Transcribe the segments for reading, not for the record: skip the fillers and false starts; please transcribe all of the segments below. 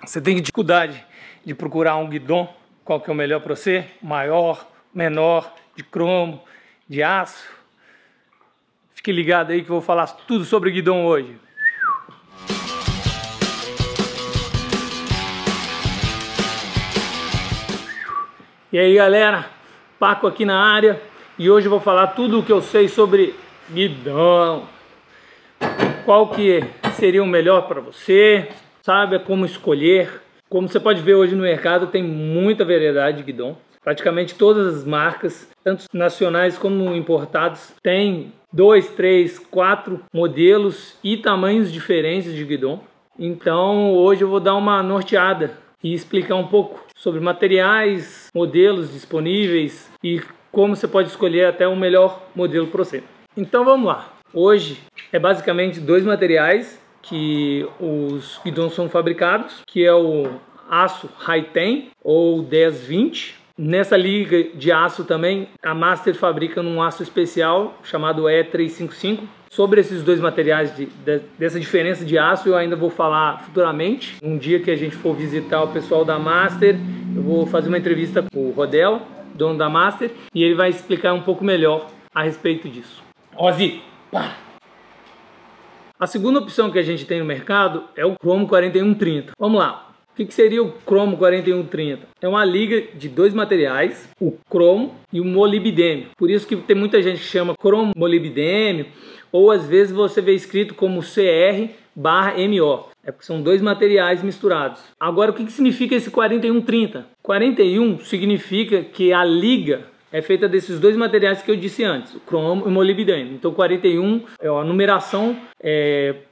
Você tem dificuldade de procurar um guidão, qual que é o melhor para você? Maior, menor, de cromo, de aço? Fique ligado aí que eu vou falar tudo sobre guidão hoje. E aí galera, Paco aqui na área e hoje eu vou falar tudo o que eu sei sobre guidão. Qual que seria o melhor para você, sabe como escolher. Como você pode ver hoje no mercado tem muita variedade de guidão. Praticamente todas as marcas, tanto nacionais como importados, tem 2, 3, 4 modelos e tamanhos diferentes de guidão. Então hoje eu vou dar uma norteada e explicar um pouco sobre materiais, modelos disponíveis e como você pode escolher até o melhor modelo para você. Então vamos lá. Hoje é basicamente dois materiais que os guidões são fabricados, que é o aço Hi-Ten ou 1020. Nessa liga de aço também, a Master fabrica um aço especial chamado E355. Sobre esses dois materiais, dessa diferença de aço, eu ainda vou falar futuramente. Um dia que a gente for visitar o pessoal da Master, eu vou fazer uma entrevista com o Rodel, dono da Master, e ele vai explicar um pouco melhor a respeito disso. Ozzy, pá! A segunda opção que a gente tem no mercado é o Cromo 4130. Vamos lá. O que seria o Cromo 4130? É uma liga de dois materiais, o cromo e o molibdênio. Por isso que tem muita gente que chama cromo molibdênio, ou às vezes você vê escrito como CR/MO. É porque são dois materiais misturados. Agora, o que significa esse 4130? 41 significa que a liga é feita desses dois materiais que eu disse antes, o cromo e o molibdênio. Então 41 é a numeração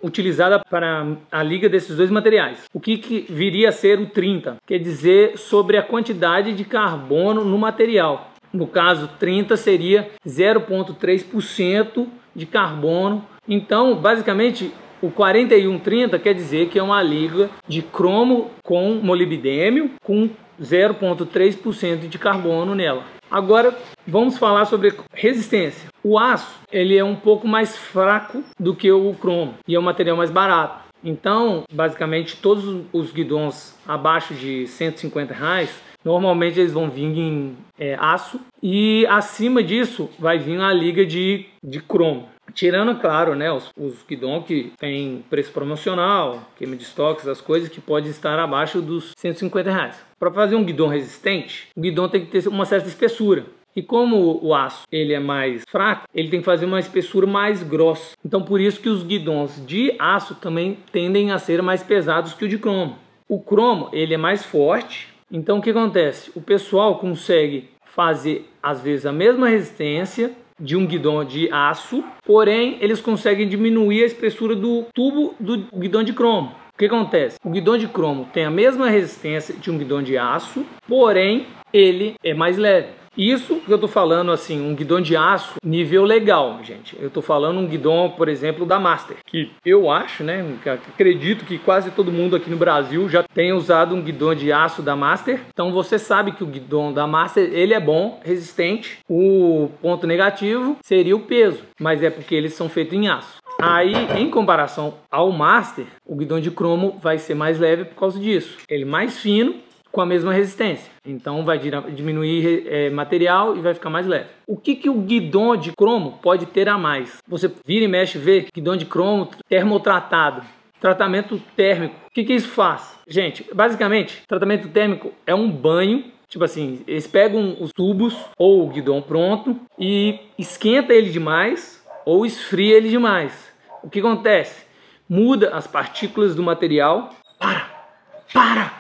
utilizada para a liga desses dois materiais. O que viria a ser o 30? Quer dizer sobre a quantidade de carbono no material. No caso, 30 seria 0,3% de carbono. Então, basicamente, o 4130 quer dizer que é uma liga de cromo com molibdênio com 0,3% de carbono nela. Agora vamos falar sobre resistência. O aço ele é um pouco mais fraco do que o cromo e é um material mais barato. Então, basicamente, todos os guidões abaixo de R$150, normalmente eles vão vir em aço e acima disso vai vir a liga de cromo. Tirando, claro, né, os guidões que tem preço promocional, queima de estoque, as coisas que pode estar abaixo dos R$150. Para fazer um guidão resistente, o guidão tem que ter uma certa espessura. E como o aço ele é mais fraco, ele tem que fazer uma espessura mais grossa. Então por isso que os guidões de aço também tendem a ser mais pesados que o de cromo. O cromo ele é mais forte, então o que acontece? O pessoal consegue fazer às vezes a mesma resistência de um guidão de aço, porém eles conseguem diminuir a espessura do tubo do guidão de cromo. O que acontece? O guidão de cromo tem a mesma resistência de um guidão de aço, porém ele é mais leve. Isso que eu tô falando assim, um guidão de aço nível legal, gente. Eu tô falando um guidão, por exemplo, da Master, que eu acho, né, acredito que quase todo mundo aqui no Brasil já tem usado um guidão de aço da Master. Então você sabe que o guidão da Master, ele é bom, resistente. O ponto negativo seria o peso, mas é porque eles são feitos em aço. Aí, em comparação ao Master, o guidão de cromo vai ser mais leve por causa disso. Ele é mais fino, com a mesma resistência. Então vai diminuir material e vai ficar mais leve. O que o guidão de cromo pode ter a mais? Você vira e mexe e vê guidão de cromo termotratado. Tratamento térmico. O que isso faz? Gente, basicamente, tratamento térmico é um banho. Tipo assim, eles pegam os tubos ou o guidão pronto e esquenta ele demais ou esfria ele demais. O que acontece? Muda as partículas do material. Para!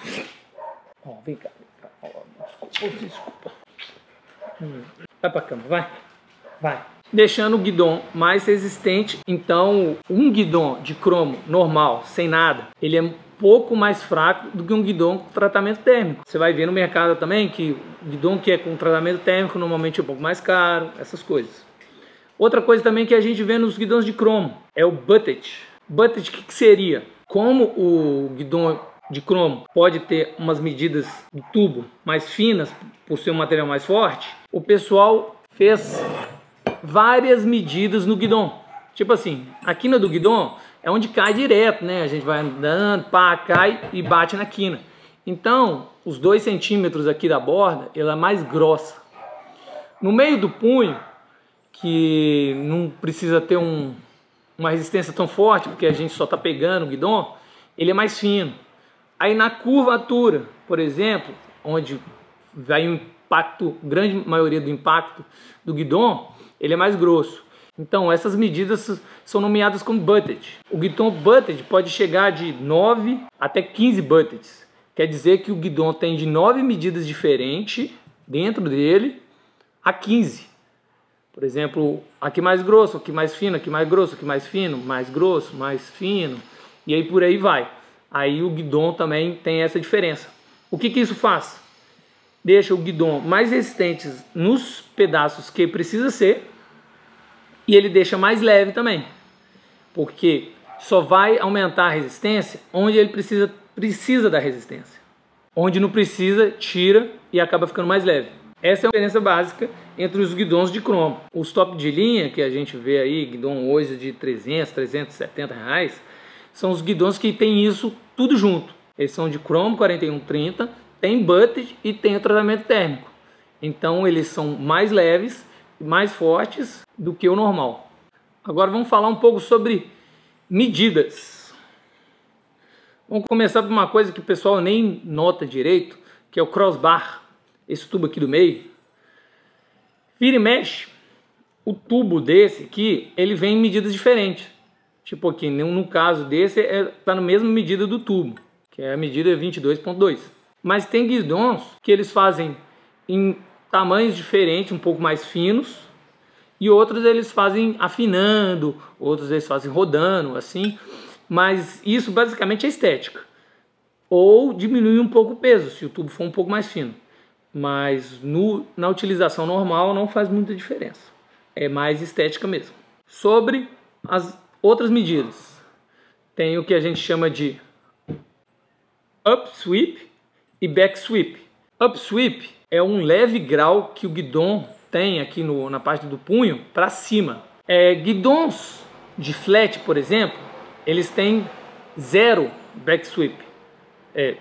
Ó, vem cá. Desculpa. Vai pra cama, vai. Deixando o guidão mais resistente. Então, um guidão de cromo normal, sem nada, ele é um pouco mais fraco do que um guidão com tratamento térmico. Você vai ver no mercado também que o guidão que é com tratamento térmico normalmente é um pouco mais caro, essas coisas. Outra coisa também que a gente vê nos guidões de cromo é o buttage. Buttage, o que seria? Como o guidão de cromo pode ter umas medidas do tubo mais finas por ser um material mais forte, o pessoal fez várias medidas no guidão. Tipo assim, a quina do guidão é onde cai direto, né? A gente vai andando, pá, cai e bate na quina. Então, os 2 centímetros aqui da borda, ela é mais grossa. No meio do punho, que não precisa ter uma resistência tão forte, porque a gente só está pegando o guidon, ele é mais fino. Aí na curvatura, por exemplo, onde vai o impacto, grande maioria do impacto do guidon, ele é mais grosso. Então essas medidas são nomeadas como butted. O guidon butted pode chegar de 9 até 15 butteds. Quer dizer que o guidon tem de 9 medidas diferentes dentro dele a 15. Por exemplo, aqui mais grosso, aqui mais fino, aqui mais grosso, aqui mais fino, mais grosso, mais fino. E aí por aí vai. Aí o guidon também tem essa diferença. O que isso faz? Deixa o guidon mais resistente nos pedaços que precisa ser. E ele deixa mais leve também. Porque só vai aumentar a resistência onde ele precisa da resistência. Onde não precisa, tira e acaba ficando mais leve. Essa é a diferença básica entre os guidons de cromo. Os top de linha que a gente vê aí, guidon hoje de 300, 370 reais, são os guidons que tem isso tudo junto. Eles são de cromo 4130, tem butted e tem o tratamento térmico. Então eles são mais leves, mais fortes do que o normal. Agora vamos falar um pouco sobre medidas. Vamos começar por uma coisa que o pessoal nem nota direito, que é o crossbar. Esse tubo aqui do meio, vira e mexe, o tubo desse aqui, ele vem em medidas diferentes. Tipo aqui, no caso desse, tá na mesma medida do tubo, que é a medida 22.2. Mas tem guidons que eles fazem em tamanhos diferentes, um pouco mais finos, e outros eles fazem afinando, outros eles fazem rodando, assim. Mas isso basicamente é estética. Ou diminuir um pouco o peso, se o tubo for um pouco mais fino. Mas na utilização normal não faz muita diferença. É mais estética mesmo. Sobre as outras medidas, tem o que a gente chama de up sweep e back sweep. Up sweep é um leve grau que o guidon tem aqui na parte do punho para cima. Guidons de flat, por exemplo, eles têm 0 back sweep.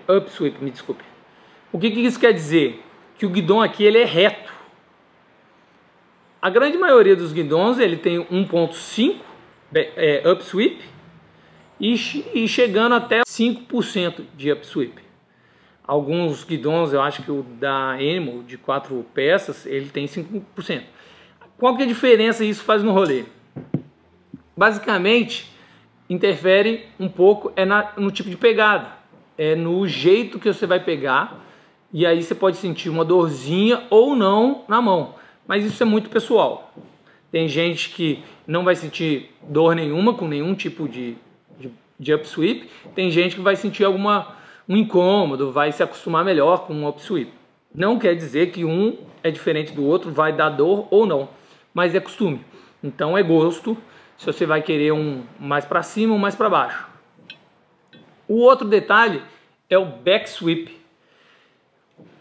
Up sweep, me desculpe. O que isso quer dizer? Que o guidon aqui ele é reto. A grande maioria dos guidons ele tem 1.5 up sweep e chegando até 5% de up sweep. Alguns guidons, eu acho que o da Animal de 4 peças, ele tem 5%. Qual que é a diferença isso faz no rolê? Basicamente, interfere um pouco no tipo de pegada, no jeito que você vai pegar. E aí você pode sentir uma dorzinha ou não na mão. Mas isso é muito pessoal. Tem gente que não vai sentir dor nenhuma com nenhum tipo de up sweep. Tem gente que vai sentir um incômodo, vai se acostumar melhor com um up sweep. Não quer dizer que um é diferente do outro, vai dar dor ou não. Mas é costume. Então é gosto. Se você vai querer um mais para cima ou mais para baixo. O outro detalhe é o back sweep.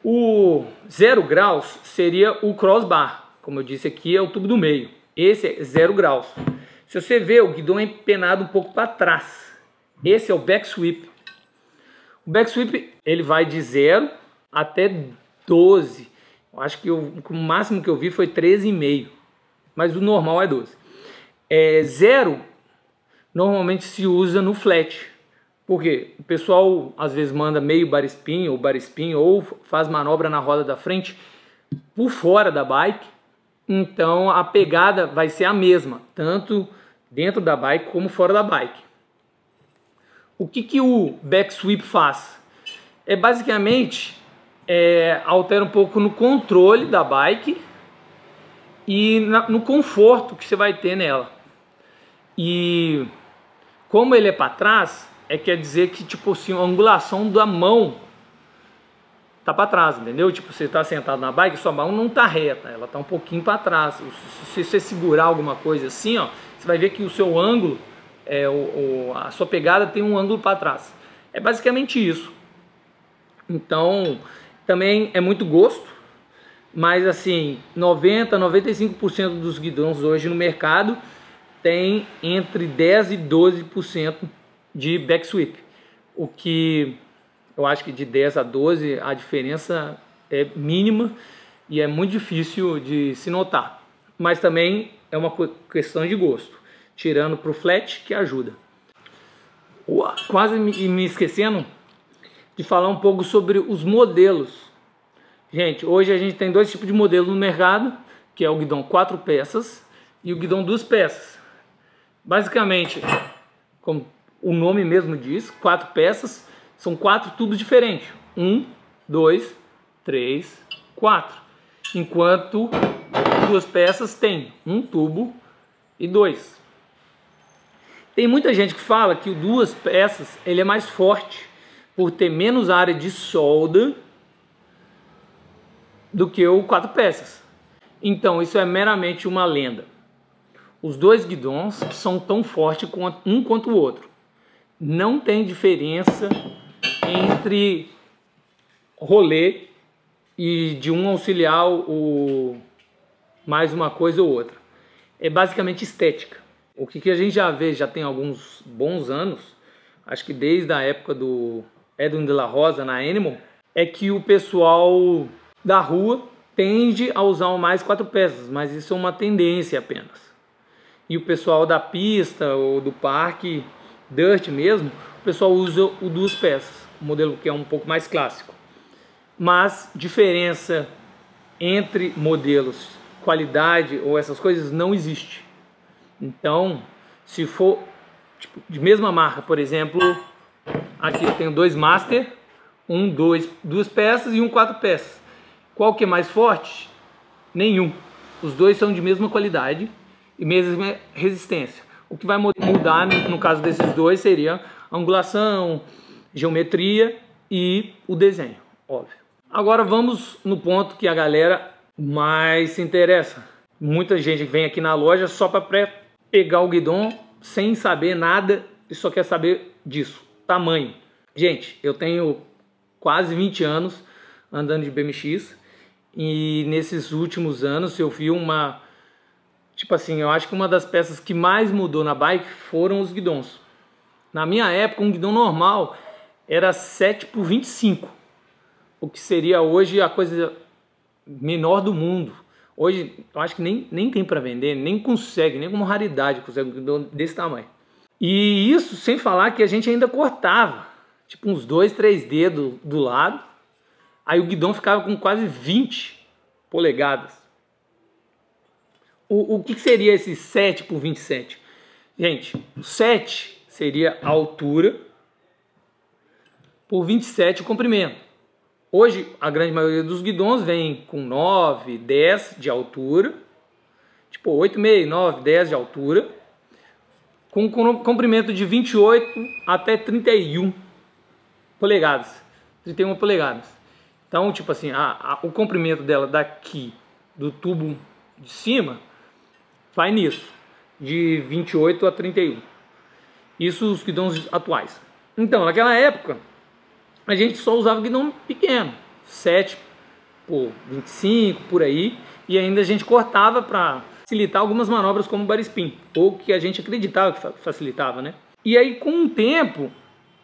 O 0 graus seria o crossbar, como eu disse aqui, é o tubo do meio. Esse é 0 graus. Se você vê, o guidon é empenado um pouco para trás. Esse é o back sweep. O back sweep ele vai de 0 até 12. Eu acho que o máximo que eu vi foi 13,5. Mas o normal é 12. 0 normalmente se usa no flat. Porque o pessoal às vezes manda meio bar spin ou faz manobra na roda da frente por fora da bike. Então a pegada vai ser a mesma, tanto dentro da bike como fora da bike. O que o back sweep faz? Basicamente altera um pouco no controle da bike e no conforto que você vai ter nela. E como ele é para trás, quer dizer que, tipo assim, a angulação da mão tá para trás, entendeu? Tipo, você tá sentado na bike, sua mão não tá reta, ela tá um pouquinho para trás. Se você segurar alguma coisa assim, ó, você vai ver que o seu ângulo, a sua pegada tem um ângulo para trás. É basicamente isso. Então, também é muito gosto, mas assim, 90, 95% dos guidões hoje no mercado tem entre 10 e 12% de backsweep, o que eu acho que de 10 a 12 a diferença é mínima e é muito difícil de se notar, mas também é uma questão de gosto, tirando para o flat que ajuda. Quase me esquecendo de falar um pouco sobre os modelos. Gente, hoje a gente tem dois tipos de modelo no mercado, que é o guidão 4 peças e o guidão 2 peças. Basicamente, como o nome mesmo diz, 4 peças, são 4 tubos diferentes. 1, 2, 3, 4. Enquanto 2 peças tem 1 tubo e 2. Tem muita gente que fala que o 2 peças ele é mais forte por ter menos área de solda do que o 4 peças. Então isso é meramente uma lenda. Os dois guidões são tão fortes um quanto o outro. Não tem diferença entre rolê e de um auxiliar o mais uma coisa ou outra. É basicamente estética. O que a gente já vê, já tem alguns bons anos, acho que desde a época do Edwin de la Rosa na Animal, é que o pessoal da rua tende a usar mais 4 peças, mas isso é uma tendência apenas. E o pessoal da pista ou do parque, dirt mesmo, o pessoal usa o 2 peças, o modelo que é um pouco mais clássico. Mas diferença entre modelos, qualidade ou essas coisas não existe. Então, se for tipo, de mesma marca, por exemplo, aqui eu tenho 2 Master, 2 peças e 4 peças. Qual que é mais forte? Nenhum. Os dois são de mesma qualidade e mesma resistência. O que vai mudar no caso desses dois seria a angulação, geometria e o desenho, óbvio. Agora vamos no ponto que a galera mais se interessa. Muita gente vem aqui na loja só para pegar o guidão sem saber nada e só quer saber disso, tamanho. Gente, eu tenho quase 20 anos andando de BMX e nesses últimos anos eu vi tipo assim, eu acho que uma das peças que mais mudou na bike foram os guidões. Na minha época, um guidão normal era 7 por 25, o que seria hoje a coisa menor do mundo. Hoje, eu acho que nem tem para vender, nem consegue, nem como raridade consegue um guidão desse tamanho. E isso sem falar que a gente ainda cortava, tipo uns 2, 3 dedos do lado, aí o guidão ficava com quase 20 polegadas. O que seria esse 7 por 27? Gente, o 7 seria a altura por 27 o comprimento. Hoje, a grande maioria dos guidões vem com 9, 10 de altura, tipo 8,5, 9, 10 de altura, com comprimento de 28 até 31 polegadas, 31 polegadas. Então, tipo assim, o comprimento dela daqui, do tubo de cima, vai nisso, de 28 a 31. Isso os guidões atuais. Então, naquela época, a gente só usava guidão pequeno, 7 por 25, por aí, e ainda a gente cortava para facilitar algumas manobras como o bar spin, ou que a gente acreditava que facilitava, né? E aí, com o tempo,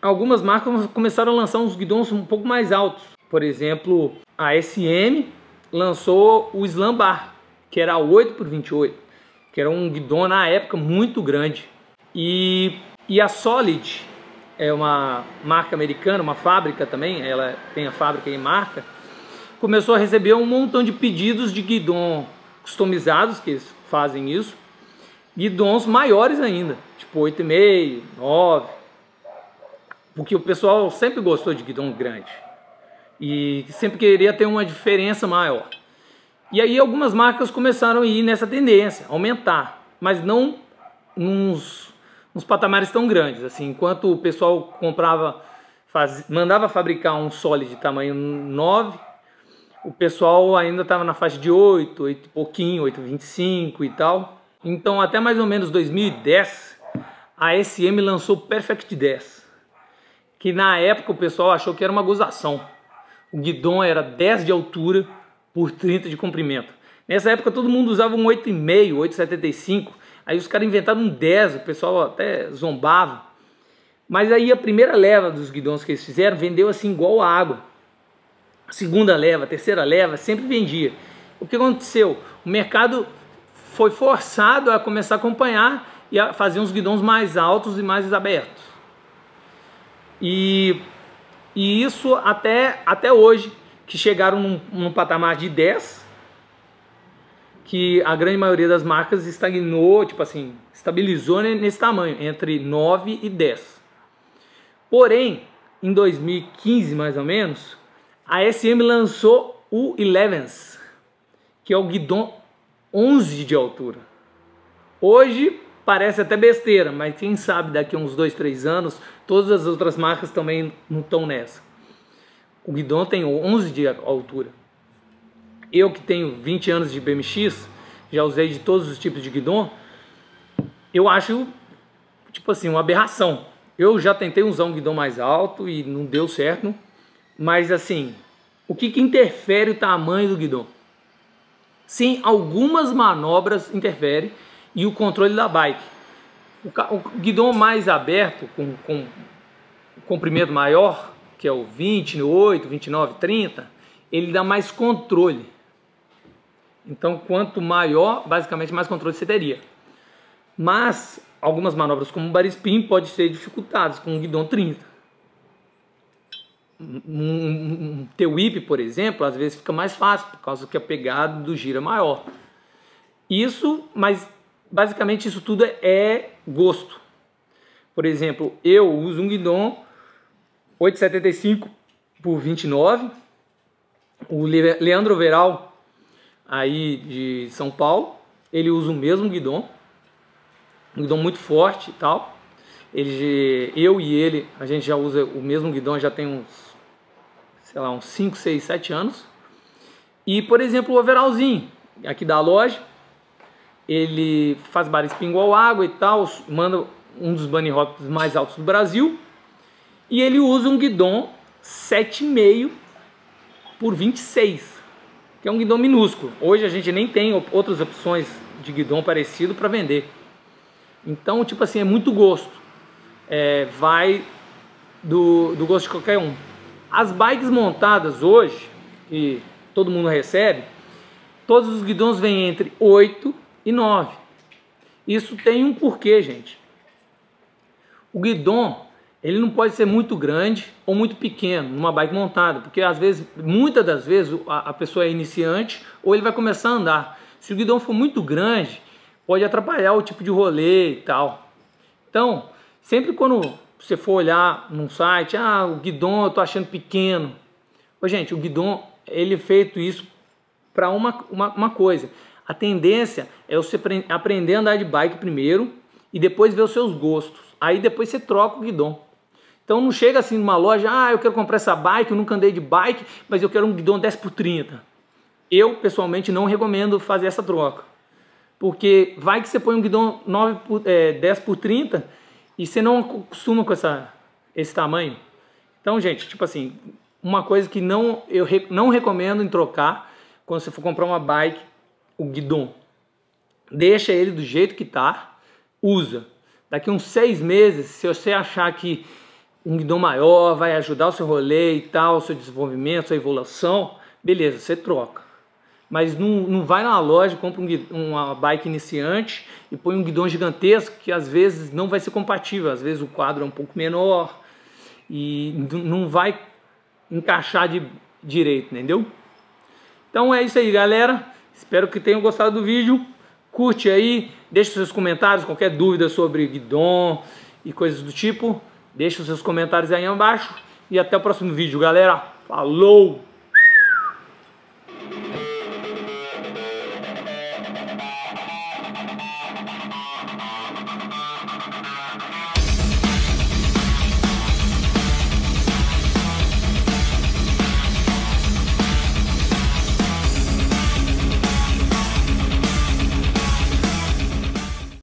algumas marcas começaram a lançar uns guidões um pouco mais altos. Por exemplo, a SM lançou o Slam Bar, que era 8 por 28, que era um guidão na época muito grande. E a Solid, é uma marca americana, uma fábrica também, ela tem a fábrica e marca, começou a receber um montão de pedidos de guidão customizados, que eles fazem isso, guidões maiores ainda, tipo 8,5, 9, porque o pessoal sempre gostou de guidão grande e sempre queria ter uma diferença maior. E aí algumas marcas começaram a ir nessa tendência, aumentar, mas não nos patamares tão grandes, assim, enquanto o pessoal mandava fabricar um Solid de tamanho 9, o pessoal ainda estava na faixa de 8 e pouquinho, 8,25 e tal. Então até mais ou menos 2010, a SM lançou o Perfect 10, que na época o pessoal achou que era uma gozação. O guidão era 10 de altura por 30 de comprimento. Nessa época todo mundo usava um 8,5, 8,75, Aí os caras inventaram um 10, o pessoal até zombava. Mas aí a primeira leva dos guidões que eles fizeram vendeu assim igual água. A segunda leva, a terceira leva, sempre vendia. O que aconteceu? O mercado foi forçado a começar a acompanhar e a fazer uns guidões mais altos e mais abertos. E isso até hoje, que chegaram num patamar de 10, que a grande maioria das marcas estagnou, tipo assim, estabilizou nesse tamanho, entre 9 e 10. Porém, em 2015 mais ou menos, a SM lançou o 11, que é o guidão 11 de altura. Hoje parece até besteira, mas quem sabe daqui a uns 2, 3 anos, todas as outras marcas também não estão nessa. O guidão tem 11 de altura. Eu que tenho 20 anos de BMX, já usei de todos os tipos de guidão, eu acho, tipo assim, uma aberração. Eu já tentei usar um guidão mais alto e não deu certo, mas assim, o que interfere o tamanho do guidão? Sim, algumas manobras interferem e o controle da bike. O guidão mais aberto, com comprimento maior, que é o 28, 29, 30, ele dá mais controle. Então, quanto maior, basicamente, mais controle você teria. Mas algumas manobras, como o bar spin, podem ser dificultadas com o guidão 30. Um T-whip, por exemplo, às vezes fica mais fácil, por causa que a pegada do giro é maior. Mas basicamente isso tudo é gosto. Por exemplo, eu uso um guidão 8,75 por 29. O Leandro Veral, aí de São Paulo, ele usa o mesmo guidão. Um guidão muito forte e tal. Eu e ele, a gente já usa o mesmo guidão, já tem uns, sei lá, uns 5, 6, 7 anos. E, por exemplo, o overallzinho, aqui da loja, ele faz bar spin igual água e tal, manda um dos bunny hops mais altos do Brasil. E ele usa um guidão 7,5 por 26, que é um guidão minúsculo. Hoje a gente nem tem outras opções de guidão parecido para vender. Então, tipo assim, é muito gosto. Vai do gosto de qualquer um. As bikes montadas hoje, que todo mundo recebe, todos os guidões vêm entre 8 e 9. Isso tem um porquê, gente. O guidão, ele não pode ser muito grande ou muito pequeno numa bike montada, porque às vezes, muitas das vezes, a pessoa é iniciante ou ele vai começar a andar. Se o guidão for muito grande, pode atrapalhar o tipo de rolê e tal. Então, sempre quando você for olhar num site, o guidão eu tô achando pequeno. Gente, o guidão, ele é feito isso para uma coisa. A tendência é você aprender a andar de bike primeiro e depois ver os seus gostos. Aí depois você troca o guidão. Então não chega assim numa loja, eu quero comprar essa bike, eu nunca andei de bike, mas eu quero um guidão 10 por 30. Eu, pessoalmente, não recomendo fazer essa troca. Porque vai que você põe um guidão 10 por 30 e você não acostuma com esse tamanho. Então, gente, tipo assim, uma coisa que eu não recomendo em trocar quando você for comprar uma bike, o guidão. Deixa ele do jeito que tá, usa. Daqui uns 6 meses, se você achar que um guidão maior vai ajudar o seu rolê e tal, o seu desenvolvimento, sua evolução, beleza, você troca. Mas não vai na loja, compra uma bike iniciante e põe um guidão gigantesco que às vezes não vai ser compatível. Às vezes o quadro é um pouco menor e não vai encaixar direito, entendeu? Então é isso aí, galera. Espero que tenham gostado do vídeo. Curte aí, deixe seus comentários, qualquer dúvida sobre guidão e coisas do tipo. Deixe os seus comentários aí embaixo. E até o próximo vídeo, galera. Falou!